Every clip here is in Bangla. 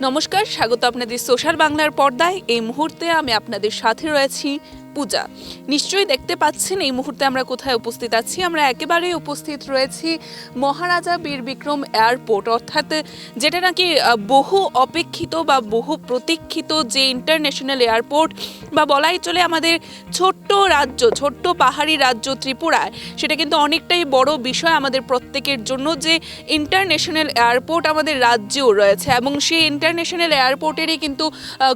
নমস্কার, স্বাগত আপনাদের সোশ্যাল বাংলার পর্দায়। এই মুহূর্তে আমি আপনাদের সাথে রয়েছি পূজা। নিশ্চয়ই দেখতে পাচ্ছেন এই মুহূর্তে আমরা কোথায় উপস্থিত আছি। আমরা একেবারেই উপস্থিত রয়েছি মহারাজা বীর বিক্রম এয়ারপোর্ট, অর্থাৎ যেটা নাকি বহু অপেক্ষিত বা বহু প্রতীক্ষিত যে ইন্টারন্যাশনাল এয়ারপোর্ট, বা বলাই চলে আমাদের ছোট্ট রাজ্য, ছোট্ট পাহাড়ি রাজ্য ত্রিপুরায় সেটা কিন্তু অনেকটাই বড় বিষয় আমাদের প্রত্যেকের জন্য যে ইন্টারন্যাশনাল এয়ারপোর্ট আমাদের রাজ্যেও রয়েছে, এবং সেই ইন্টারন্যাশনাল এয়ারপোর্টেরই কিন্তু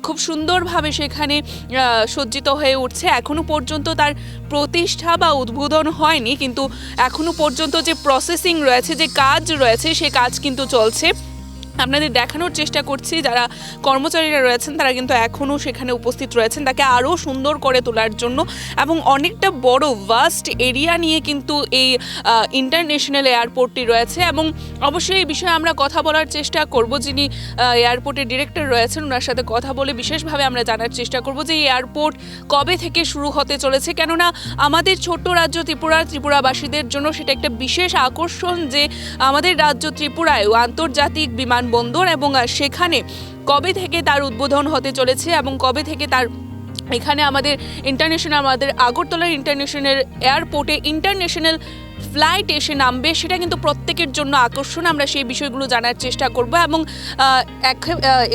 খুব সুন্দরভাবে সেখানে সজ্জিত হয়ে উঠছে। এখনো পর্যন্ত তার প্রতিষ্ঠা বা উদ্বোধন হয়নি, কিন্তু এখনো পর্যন্ত যে প্রসেসিং রয়েছে, যে কাজ রয়েছে, সে কাজ কিন্তু চলছে। আপনাদের দেখানোর চেষ্টা করছি যারা কর্মচারীরা রয়েছেন তারা কিন্তু এখনও সেখানে উপস্থিত রয়েছেন তাকে আরও সুন্দর করে তোলার জন্য, এবং অনেকটা বড় ভাস্ট এরিয়া নিয়ে কিন্তু এই ইন্টারন্যাশনাল এয়ারপোর্টটি রয়েছে। এবং অবশ্যই এই বিষয়ে আমরা কথা বলার চেষ্টা করব, যিনি এয়ারপোর্টের ডিরেক্টর রয়েছেন ওনার সাথে কথা বলে বিশেষভাবে আমরা জানার চেষ্টা করব যে এই এয়ারপোর্ট কবে থেকে শুরু হতে চলেছে। কেননা আমাদের ছোট্ট রাজ্য ত্রিপুরাবাসীদের জন্য সেটা একটা বিশেষ আকর্ষণ যে আমাদের রাজ্য ত্রিপুরায় আন্তর্জাতিক বিমানবন্দর, এবং সেখানে কবে থেকে তার উদ্বোধন হতে চলেছে এবং কবে থেকে তার এখানে আমাদের আগরতলার ইন্টারন্যাশনাল এয়ারপোর্টে ইন্টারন্যাশনাল ফ্লাইট এসে নামবে, সেটা কিন্তু প্রত্যেকের জন্য আকর্ষণ। আমরা সেই বিষয়গুলো জানার চেষ্টা করব, এবং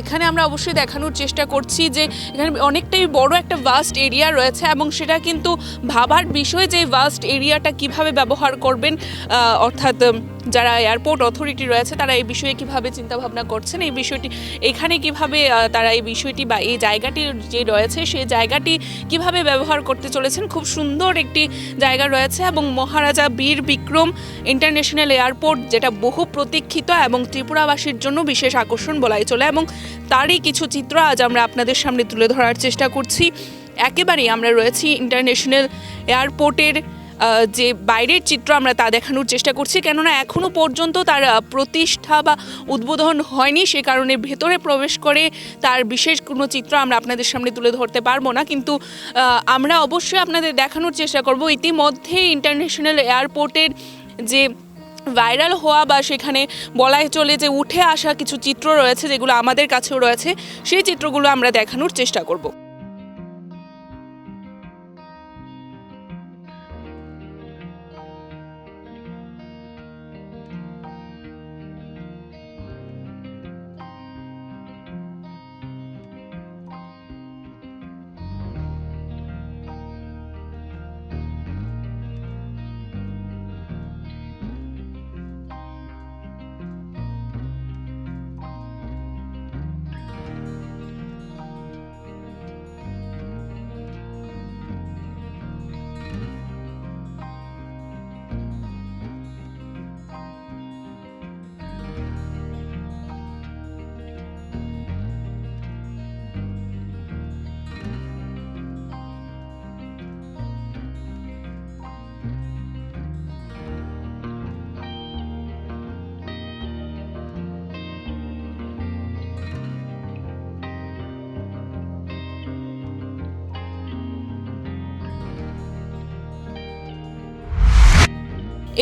এখানে আমরা অবশ্যই দেখানোর চেষ্টা করছি যে এখানে অনেকটাই বড় একটা ভাস্ট এরিয়া রয়েছে, এবং সেটা কিন্তু ভাবার বিষয় যে ভাস্ট এরিয়াটা কিভাবে ব্যবহার করবেন, অর্থাৎ যারা এয়ারপোর্ট অথরিটি রয়েছে তারা এই বিষয়ে কিভাবে চিন্তাভাবনা করছেন, এই বিষয়টি এখানে কিভাবে তারা এই বিষয়টি বা এই জায়গাটি যে রয়েছে সেই জায়গাটি কিভাবে ব্যবহার করতে চলেছেন। খুব সুন্দর একটি জায়গা রয়েছে, এবং মহারাজা বীর বিক্রম ইন্টারন্যাশনাল এয়ারপোর্ট যেটা বহু প্রতীক্ষিত এবং ত্রিপুরাবাসীর জন্য বিশেষ আকর্ষণ বলাই চলে, এবং তারই কিছু চিত্র আজ আমরা আপনাদের সামনে তুলে ধরার চেষ্টা করছি। একেবারেই আমরা রয়েছি ইন্টারন্যাশনাল এয়ারপোর্টের যে বাইরের চিত্র আমরা তা দেখানোর চেষ্টা করছি, কেননা এখনও পর্যন্ত তার প্রতিষ্ঠা বা উদ্বোধন হয়নি, সে কারণে ভেতরে প্রবেশ করে তার বিশেষ কোনো চিত্র আমরা আপনাদের সামনে তুলে ধরতে পারবো না। কিন্তু আমরা অবশ্যই আপনাদের দেখানোর চেষ্টা করব ইতিমধ্যে ইন্টারন্যাশনাল এয়ারপোর্টের যে ভাইরাল হওয়া বা সেখানে বলাই চলে যে উঠে আসা কিছু চিত্র রয়েছে যেগুলো আমাদের কাছেও রয়েছে, সেই চিত্রগুলো আমরা দেখানোর চেষ্টা করব।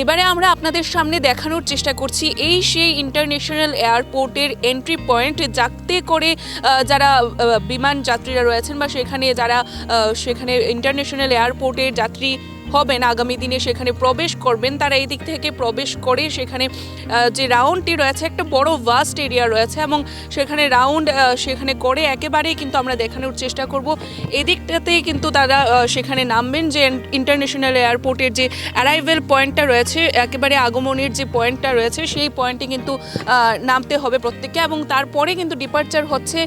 এবারে আমরা আপনাদের সামনে দেখানোর চেষ্টা করছি এই সেই ইন্টারন্যাশনাল এয়ারপোর্টের এন্ট্রি পয়েন্ট, যাতে করে যারা বিমান যাত্রীরা রয়েছেন বা সেখানে ইন্টারন্যাশনাল এয়ারপোর্টের যাত্রী হবেন আগামী দিনে সেখানে প্রবেশ করবেন, তারা এই দিক থেকে প্রবেশ করে সেখানে যে রাউন্ডটি রয়েছে একটা বড় ভাস্ট এরিয়া রয়েছে, এবং সেখানে রাউন্ড সেখানে করে একেবারেই কিন্তু আমরা দেখানোর চেষ্টা করব এদিকটাতে কিন্তু তারা সেখানে নামবেন। যে ইন্টারন্যাশনাল এয়ারপোর্টের যে অ্যারাইভেল পয়েন্টটা রয়েছে, একেবারে আগমনের যে পয়েন্টটা রয়েছে সেই পয়েন্টে কিন্তু নামতে হবে প্রত্যেককে, এবং তারপরে কিন্তু ডিপার্চার হচ্ছে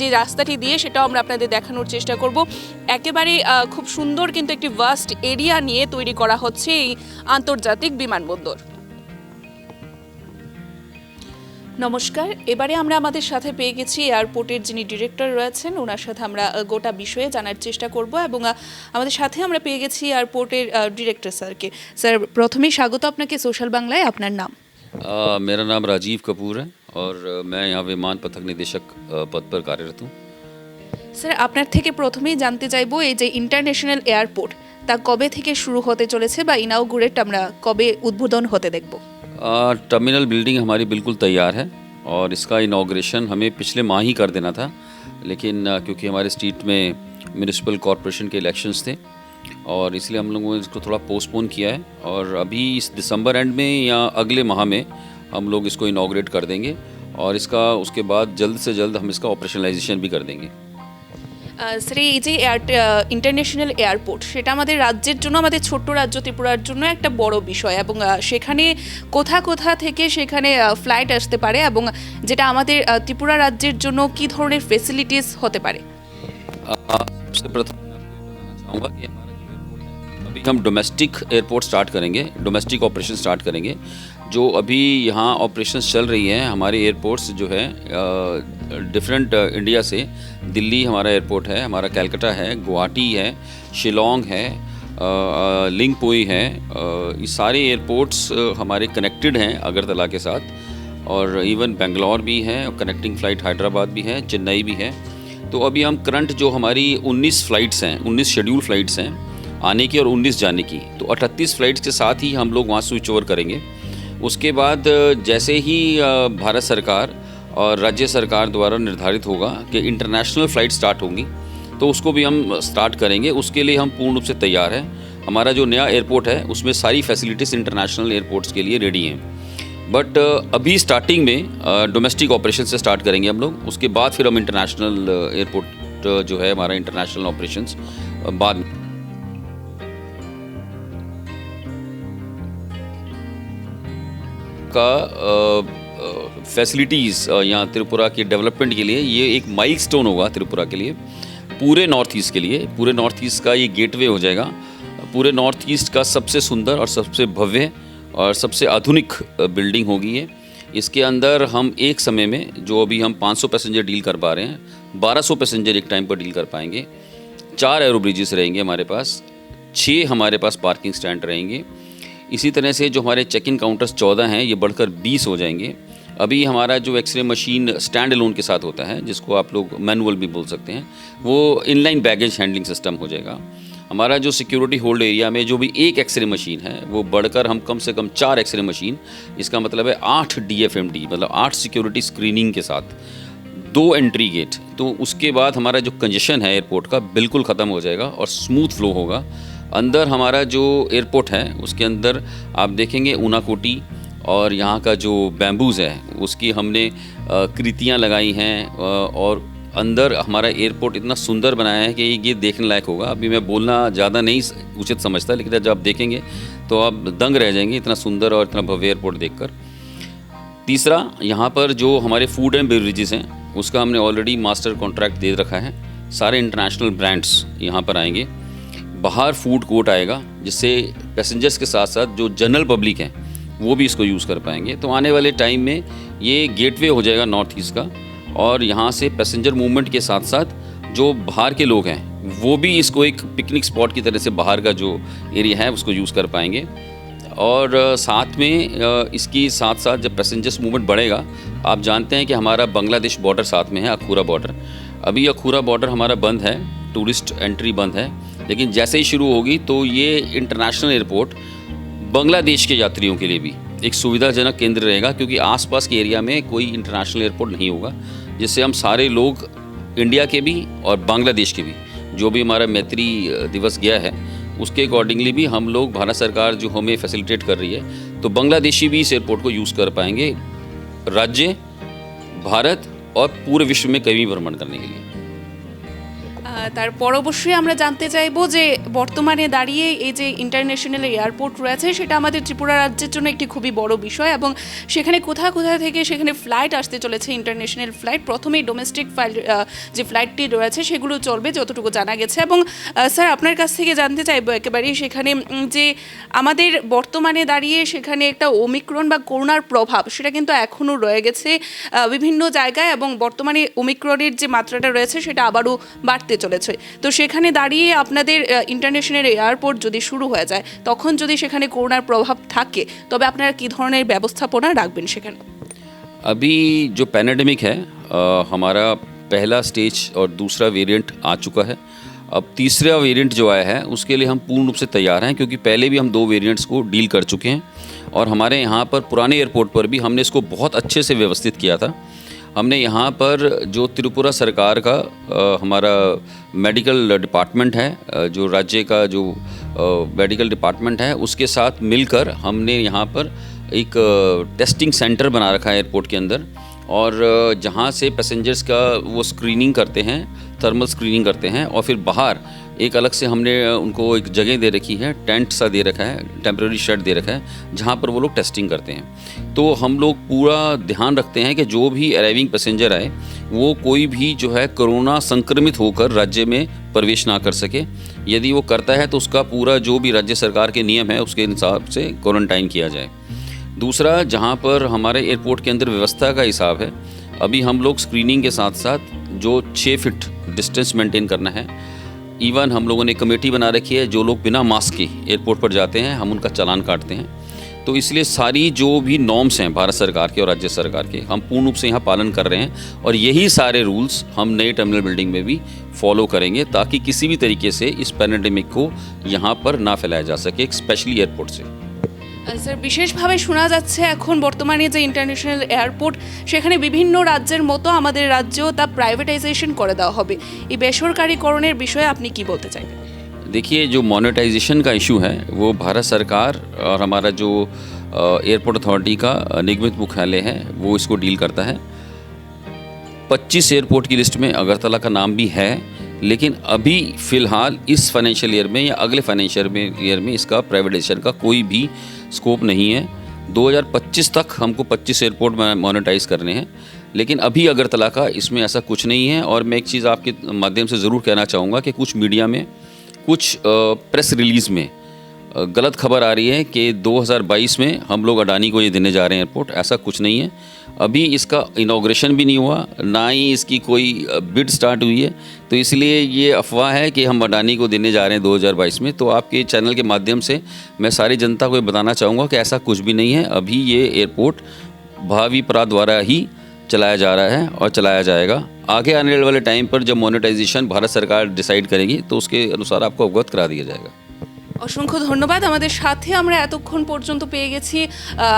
যে রাস্তাটি দিয়ে, সেটাও আমরা আপনাদের দেখানোর চেষ্টা করব। একেবারে খুব সুন্দর কিন্তু একটি ভাস্ট এরিয়া নিয়ে তৈরি করা হচ্ছে এই আন্তর্জাতিক বিমানবন্দর। নমস্কার, এবারে আমরা আমাদের সাথে পেয়ে গেছি এয়ারপোর্টের যিনি ডিরেক্টর রয়েছেন, ওনার সাথে আমরা গোটা বিষয়ে জানার চেষ্টা করব, এবং আমাদের সাথে আমরা পেয়ে গেছি এয়ারপোর্টের ডিরেক্টর স্যারকে। স্যার, প্রথমেই স্বাগত আপনাকে সোশ্যাল বাংলায়। আপনার নাম? मेरा नाम राजीव कपूर है और मैं यहाँ विमान पथक निदेशक पद पर कार्यरत हूँ। স্যার, আপনার থেকে প্রথমেই জানতে চাইবো এই যে ইন্টারন্যাশনাল এয়ারপোর্ট তা কবে থেকে শুরু হতে চলেছে বা ইনাউগুরেট আমরা কবে উদ্বোধন হতে দেখব? टर्मिनल बिल्डिंग हमारी बिल्कुल तैयार है और इसका इनाग्रेशन हमें पिछले माह ही कर देना था, लेकिन क्योंकि हमारे स्टेट में म्यूनिसिपल कॉरपोरेशन के इलेक्शंस थे और इसलिए हम लोगों ने इसको थोड़ा पोस्टपोन किया है और अभी इस दिसंबर एंड में या अगले माह में हम लोग इसको इनाग्रेट कर देंगे और इसका उसके बाद जल्द से जल्द हम इसका ऑपरेशनलाइजेशन भी कर देंगे। স্যার এই যে ইন্টারন্যাশনাল এয়ারপোর্ট সেটা আমাদের রাজ্যের জন্য, আমাদের ছোট্ট রাজ্য ত্রিপুরার জন্য একটা বড় বিষয় এবং সেখানে কোথা কোথা থেকে সেখানে ফ্লাইট আসতে পারে এবং যেটা আমাদের ত্রিপুরা রাজ্যের জন্য কি ধরনের ফেসিলিটিস হতে পারে? सबसे प्रथम मैं आपको ये बताना चाहूँगा कि हमारा जो एयरपोर्ट है, अभी हम डोमेस्टिक एयरपोर्ट स्टार्ट करेंगे, डोमेस्टिक ऑपरेशन स्टार्ट करेंगे। जो अभी यहाँ ऑपरेशंस चल रही हैं हमारे एयरपोर्ट्स जो है डिफरेंट इंडिया से, दिल्ली हमारा एयरपोर्ट है, हमारा कैलकाटा है, गुवाहाटी है, शिलोंग है, लिंगपोई है, ये सारे एयरपोर्ट्स हमारे कनेक्टेड हैं अगरतला के साथ और इवन बेंगलोर भी है और कनेक्टिंग फ़्लाइट हैदराबाद भी है, चेन्नई भी है। तो अभी हम करंट जो हमारी 19 फ़्लाइट्स हैं, 19 शेड्यूल फ़्लाइट्स हैं आने की और 19 जाने की, तो 38 फ़्लाइट्स के साथ ही हम लोग वहाँ स्विच ओवर करेंगे। उसके बाद जैसे ही भारत सरकार और राज्य सरकार द्वारा निर्धारित होगा कि इंटरनेशनल फ़्लाइट स्टार्ट होंगी तो उसको भी हम स्टार्ट करेंगे। उसके लिए हम पूर्ण रूप से तैयार हैं। हमारा जो नया एयरपोर्ट है उसमें सारी फैसिलिटीज़ इंटरनेशनल एयरपोर्ट्स के लिए रेडी हैं, बट अभी स्टार्टिंग में डोमेस्टिक ऑपरेशन से स्टार्ट करेंगे हम लोग। उसके बाद फिर हम इंटरनेशनल एयरपोर्ट जो है हमारा इंटरनेशनल ऑपरेशंस बाद में। का फैसिलिटीज़ यहाँ त्रिपुरा के डेवलपमेंट के लिए ये एक माइलस्टोन होगा त्रिपुरा के लिए, पूरे नॉर्थ ईस्ट के लिए। पूरे नॉर्थ ईस्ट का ये गेटवे हो जाएगा, पूरे नॉर्थ ईस्ट का सबसे सुंदर और सबसे भव्य और सबसे आधुनिक बिल्डिंग होगी ये। इसके अंदर हम एक समय में जो अभी हम 500 पैसेंजर डील कर पा रहे हैं, 1200 पैसेंजर एक टाइम पर डील कर पाएंगे। 4 एरो ब्रिजेस रहेंगे हमारे पास, 6 हमारे पास पार्किंग स्टैंड रहेंगे। इसी तरह से जो हमारे चेक इन काउंटर्स 14 हैं ये बढ़कर 20 हो जाएंगे। अभी हमारा जो एक्सरे मशीन स्टैंड अलोन के साथ होता है, जिसको आप लोग मैनुअल भी बोल सकते हैं, वो इनलाइन बैगेज हैंडलिंग सिस्टम हो जाएगा। हमारा जो सिक्योरिटी होल्ड एरिया में जो भी एक एक्सरे मशीन है वो बढ़कर हम कम से कम 4 एक्सरे मशीन, इसका मतलब है 8 DFMD, मतलब 8 सिक्योरिटी स्क्रीनिंग के साथ 2 एंट्री गेट। तो उसके बाद हमारा जो कंजेशन है एयरपोर्ट का बिल्कुल ख़त्म हो जाएगा और स्मूथ फ्लो होगा। अंदर हमारा जो एयरपोर्ट है उसके अंदर आप देखेंगे ऊनाकोटी और यहाँ का जो बैम्बूज़ है उसकी हमने कृतियाँ लगाई हैं और अंदर हमारा एयरपोर्ट इतना सुंदर बनाया है कि ये देखने लायक होगा। अभी मैं बोलना ज़्यादा नहीं उचित समझता, लेकिन जब आप देखेंगे तो आप दंग रह जाएंगे इतना सुंदर और इतना भव्य एयरपोर्ट देखकर। तीसरा, यहाँ पर जो हमारे फूड एंड बेवरेजेस हैं उसका हमने ऑलरेडी मास्टर कॉन्ट्रैक्ट दे रखा है। सारे इंटरनेशनल ब्रांड्स यहाँ पर आएंगे। बाहर फूड कोर्ट आएगा जिससे पैसेंजर्स के साथ साथ जो जनरल पब्लिक हैं वो भी इसको यूज़ कर पाएंगे। तो आने वाले टाइम में ये गेटवे हो जाएगा नॉर्थ ईस्ट का और यहाँ से पैसेंजर मूवमेंट के साथ साथ जो बाहर के लोग हैं वो भी इसको एक पिकनिक स्पॉट की तरह से बाहर का जो एरिया है उसको यूज़ कर पाएंगे। और साथ में इसकी साथ साथ जब पैसेंजर्स मूवमेंट बढ़ेगा, आप जानते हैं कि हमारा बांग्लादेश बॉर्डर साथ में है, अखूरा बॉर्डर। अभी अखूरा बॉर्डर हमारा बंद है, टूरिस्ट एंट्री बंद है, लेकिन जैसे ही शुरू होगी तो ये इंटरनेशनल एयरपोर्ट बांग्लादेश के यात्रियों के लिए भी एक सुविधाजनक केंद्र रहेगा, क्योंकि आसपास के एरिया में कोई इंटरनेशनल एयरपोर्ट नहीं होगा, जिससे हम सारे लोग इंडिया के भी और बांग्लादेश के भी, जो भी हमारा मैत्री दिवस गया है उसके अकॉर्डिंगली भी हम लोग, भारत सरकार जो हमें फैसिलिटेट कर रही है, तो बांग्लादेशी भी इस एयरपोर्ट को यूज़ कर पाएंगे राज्य, भारत और पूरे विश्व में कहीं भी भ्रमण करने के लिए। তারপর অবশ্যই আমরা জানতে চাইবো যে বর্তমানে দাঁড়িয়ে এই যে ইন্টারন্যাশনাল এয়ারপোর্ট রয়েছে সেটা আমাদের ত্রিপুরা রাজ্যের জন্য একটি খুবই বড় বিষয় এবং সেখানে কোথা থেকে সেখানে ফ্লাইট আসতে চলেছে, ইন্টারন্যাশনাল ফ্লাইট। প্রথমেই ডোমেস্টিক যে ফ্লাইটটি রয়েছে সেগুলো চলবে যতটুকু জানা গেছে। এবং স্যার আপনার কাছ থেকে জানতে চাইবো একেবারেই সেখানে যে আমাদের বর্তমানে দাঁড়িয়ে সেখানে একটা ওমিক্রন বা করোনার প্রভাব সেটা কিন্তু এখনও রয়ে গেছে বিভিন্ন জায়গায় এবং বর্তমানে ওমিক্রনের যে মাত্রাটা রয়েছে সেটা আবারও বাড়তে চলেছে। তো সেখানে দাঁড়িয়ে আপনাদের ইন্টারন্যাশনাল এয়ারপোর্ট যদি শুরু হয়ে যায়, তখন যদি সেখানে করোনার প্রভাব থাকে তবে আপনারা কি ধরনের ব্যবস্থাপনা রাখবেন সেখানে? अभी जो पैंडेमिक है हमारा पहला स्टेज और दूसरा वेरिएंट आ चुका है। अब तीसरा वेरिएंट जो आया है उसके लिए हम पूर्ण रूप से तैयार हैं, क्योंकि पहले भी हम 2 वेरिएंट्स को डील कर चुके हैं और हमारे यहाँ पर पुराने एयरपोर्ट पर भी हमने इसको बहुत अच्छे से व्यवस्थित किया था। हमने यहाँ पर जो त्रिपुरा सरकार का हमारा मेडिकल डिपार्टमेंट है, जो राज्य का जो मेडिकल डिपार्टमेंट है, उसके साथ मिलकर हमने यहाँ पर एक टेस्टिंग सेंटर बना रखा है एयरपोर्ट के अंदर, और जहाँ से पैसेंजर्स का वो स्क्रीनिंग करते हैं, थर्मल स्क्रीनिंग करते हैं, और फिर बाहर एक अलग से हमने उनको एक जगह दे रखी है, टेंट सा दे रखा है, टेम्प्रेरी शेड दे रखा है, जहाँ पर वो लोग टेस्टिंग करते हैं। तो हम लोग पूरा ध्यान रखते हैं कि जो भी अराइविंग पैसेंजर आए वो कोई भी जो है कोरोना संक्रमित होकर राज्य में प्रवेश ना कर सके। यदि वो करता है तो उसका पूरा जो भी राज्य सरकार के नियम है उसके हिसाब से क्वारंटाइन किया जाए। दूसरा, जहाँ पर हमारे एयरपोर्ट के अंदर व्यवस्था का हिसाब है, अभी हम लोग स्क्रीनिंग के साथ साथ जो 6 फीट डिस्टेंस मेंटेन करना है, इवन हम लोगों ने कमेटी बना रखी है, जो लोग बिना मास्क के एयरपोर्ट पर जाते हैं हम उनका चालान काटते हैं। तो इसलिए सारी जो भी नॉर्म्स हैं भारत सरकार के और राज्य सरकार के, हम पूर्ण रूप से यहाँ पालन कर रहे हैं, और यही सारे रूल्स हम नए टर्मिनल बिल्डिंग में भी फॉलो करेंगे, ताकि किसी भी तरीके से इस पैंडेमिक को यहाँ पर ना फैलाया जा सके, स्पेशली एयरपोर्ट से। স্যার, বিশেষভাবে শোনা যাচ্ছে এখন বর্তমানে যে ইন্টারন্যাশনাল এয়ারপোর্ট সেখানে বিভিন্ন রাজ্যের মতো আমাদের রাজ্যেও তা প্রাইভেটাইজেশন করে দেওয়া হবে। এই বেসরকারিকরণের বিষয়ে আপনি কি বলতে চাইবেন? देखिए, जो मोनेटाइजेशन का इशू है वो भारत सरकार और हमारा जो एयरपोर्ट अथॉरिटी का निगमित मुख्यालय है वो इसको डील करता है। 25 एयरपोर्ट की लिस्ट में अगरतला का नाम भी है, लेकिन अभी फ़िलहाल इस फाइनेंशियल ईयर में या अगले फाइनेंशियल ईयर में इसका प्राइवेटाइजेशन का कोई भी स्कोप नहीं है। 2025 तक हमको 25 एयरपोर्ट मोनेटाइज करने हैं, लेकिन अभी अगरतला का इसमें ऐसा कुछ नहीं है। और मैं एक चीज़ आपके माध्यम से ज़रूर कहना चाहूँगा कि कुछ मीडिया में, कुछ प्रेस रिलीज़ में गलत खबर आ रही है कि 2022 में हम लोग अडानी को ये देने जा रहे हैं एयरपोर्ट। ऐसा कुछ नहीं है। अभी इसका इनॉग्रेशन भी नहीं हुआ, ना ही इसकी कोई बिड स्टार्ट हुई है, तो इसलिए ये अफवाह है कि हम अडानी को देने जा रहे हैं 2022 में। तो आपके चैनल के माध्यम से मैं सारी जनता को ये बताना चाहूँगा कि ऐसा कुछ भी नहीं है। अभी ये एयरपोर्ट भावी प्रांत द्वारा ही चलाया जा रहा है और चलाया जाएगा। आगे आने वाले टाइम पर जब मोनेटाइजेशन भारत सरकार डिसाइड करेगी तो उसके अनुसार आपको अवगत करा दिया जाएगा। অসংখ্য ধন্যবাদ। আমাদের সাথে আমরা এতক্ষণ পর্যন্ত পেয়ে গেছি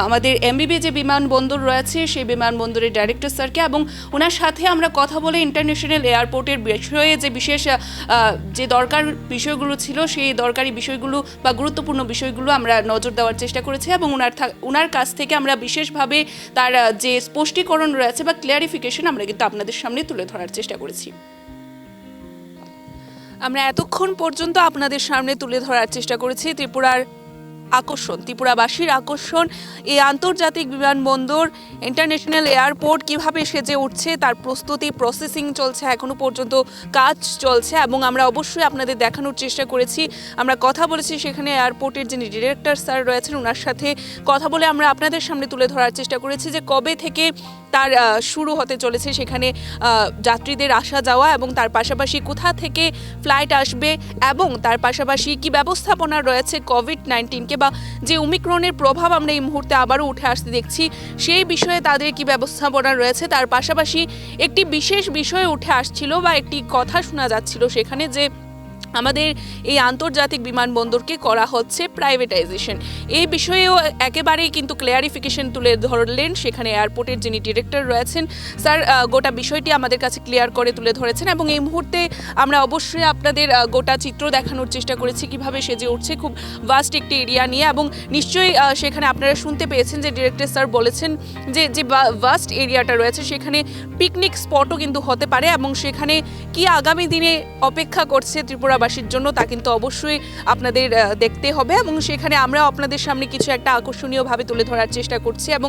আমাদের এমবিবি যে বিমানবন্দর রয়েছে সেই বিমানবন্দরের ডাইরেক্টর স্যারকে, এবং ওনার সাথে আমরা কথা বলে ইন্টারন্যাশনাল এয়ারপোর্টের বিষয়ে যে বিশেষ যে দরকার বিষয়গুলো ছিল সেই দরকারি বিষয়গুলো বা গুরুত্বপূর্ণ বিষয়গুলো আমরা নজর দেওয়ার চেষ্টা করেছি, এবং ওনার কাছ থেকে আমরা বিশেষভাবে তার যে স্পষ্টীকরণ রয়েছে বা ক্লিয়ারিফিকেশন আমরা কিন্তু আপনাদের সামনে তুলে ধরার চেষ্টা করেছি। আমরা এতক্ষণ পর্যন্ত আপনাদের সামনে তুলে ধরার চেষ্টা করেছি ত্রিপুরার আকর্ষণ, ত্রিপুরাবাসীর আকর্ষণ, এই আন্তর্জাতিক বিমানবন্দর ইন্টারন্যাশনাল এয়ারপোর্ট কিভাবে সেজে উঠছে, তার প্রস্তুতি প্রসেসিং চলছে, এখনো পর্যন্ত কাজ চলছে, এবং আমরা অবশ্যই আপনাদের দেখানোর চেষ্টা করেছি। আমরা কথা বলেছি সেখানে এয়ারপোর্টের যিনি ডিরেক্টর স্যার রয়েছেন ওনার সাথে কথা বলে আমরা আপনাদের সামনে তুলে ধরার চেষ্টা করেছি যে কবে থেকে তার শুরু হতে চলেছে সেখানে যাত্রীদের আসা যাওয়া, এবং তার পাশাপাশি কোথা থেকে ফ্লাইট আসবে, এবং তার পাশাপাশি কি ব্যবস্থাপনা রয়েছে কোভিড-19 বা যে ওমিক্রনের প্রভাব আমরা এই মুহূর্তে আবারও উঠে আসতে দেখছি সেই বিষয়ে তাদের কি ব্যবস্থাপনা রয়েছে। তার পাশাপাশি একটি বিশেষ বিষয় উঠে আসছিল বা একটি কথা শোনা যাচ্ছিল সেখানে যে আমাদের এই আন্তর্জাতিক বিমানবন্দরকে করা হচ্ছে প্রাইভেটাইজেশন। এই বিষয়েও একেবারেই কিন্তু ক্লিয়ারিফিকেশন তুলে ধরলেন সেখানে এয়ারপোর্টের যিনি ডিরেক্টর রয়েছেন স্যার। গোটা বিষয়টি আমাদের কাছে ক্লিয়ার করে তুলে ধরেছেন, এবং এই মুহূর্তে আমরা অবশ্যই আপনাদের গোটা চিত্র দেখানোর চেষ্টা করেছি কিভাবে সেজে উঠছে খুব ভাস্ট একটি এরিয়া নিয়ে। এবং নিশ্চয়ই সেখানে আপনারা শুনতে পেয়েছেন যে ডিরেক্টর স্যার বলেছেন যে যে ভাস্ট এরিয়াটা রয়েছে সেখানে পিকনিক স্পটও কিন্তু হতে পারে, এবং সেখানে কি আগামী দিনে অপেক্ষা করছে ত্রিপুরাবাসীর জন্য তা কিন্তু অবশ্যই আপনাদের দেখতে হবে, এবং সেখানে আমরা আপনাদের সামনে কিছু একটা আকর্ষণীয়ভাবে তুলে ধরার চেষ্টা করছি। এবং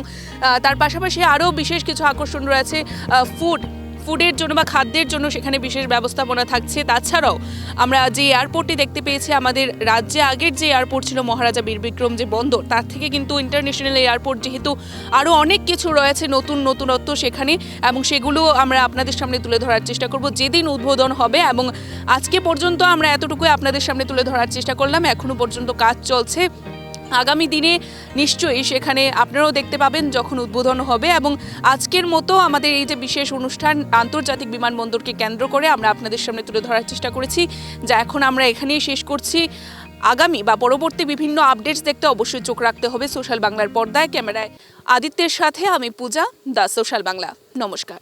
তার পাশাপাশি আরও বিশেষ কিছু আকর্ষণ রয়েছে ফুডের জন্য বা খাদ্যের জন্য সেখানে বিশেষ ব্যবস্থাপনা থাকছে। তাছাড়াও আমরা যে এয়ারপোর্টটি দেখতে পেয়েছি আমাদের রাজ্যে আগের যে এয়ারপোর্ট ছিল মহারাজা বীরবিক্রম যে বন্দর, তার থেকে কিন্তু ইন্টারন্যাশনাল এয়ারপোর্ট যেহেতু আরও অনেক কিছু রয়েছে নতুনত্ব সেখানে, এবং সেগুলো আমরা আপনাদের সামনে তুলে ধরার চেষ্টা করব যেদিন উদ্বোধন হবে। এবং আজকে পর্যন্ত আমরা এতটুকুই আপনাদের সামনে তুলে ধরার চেষ্টা করলাম, এখনও পর্যন্ত কাজ চলছে। আগামী দিনে নিশ্চয়ই সেখানে আপনারাও দেখতে পাবেন যখন উদ্বোধন হবে। এবং আজকের মতো আমাদের এই যে বিশেষ অনুষ্ঠান আন্তর্জাতিক বিমানবন্দরকে কেন্দ্র করে আমরা আপনাদের সামনে তুলে ধরার চেষ্টা করেছি, যা এখন আমরা এখানেই শেষ করছি। আগামী বা পরবর্তী বিভিন্ন আপডেটস দেখতে অবশ্যই চোখ রাখতে হবে সোশ্যাল বাংলার পর্দায়। ক্যামেরায় আদিত্যের সাথে আমি পূজা, দ্য সোশ্যাল বাংলা। নমস্কার।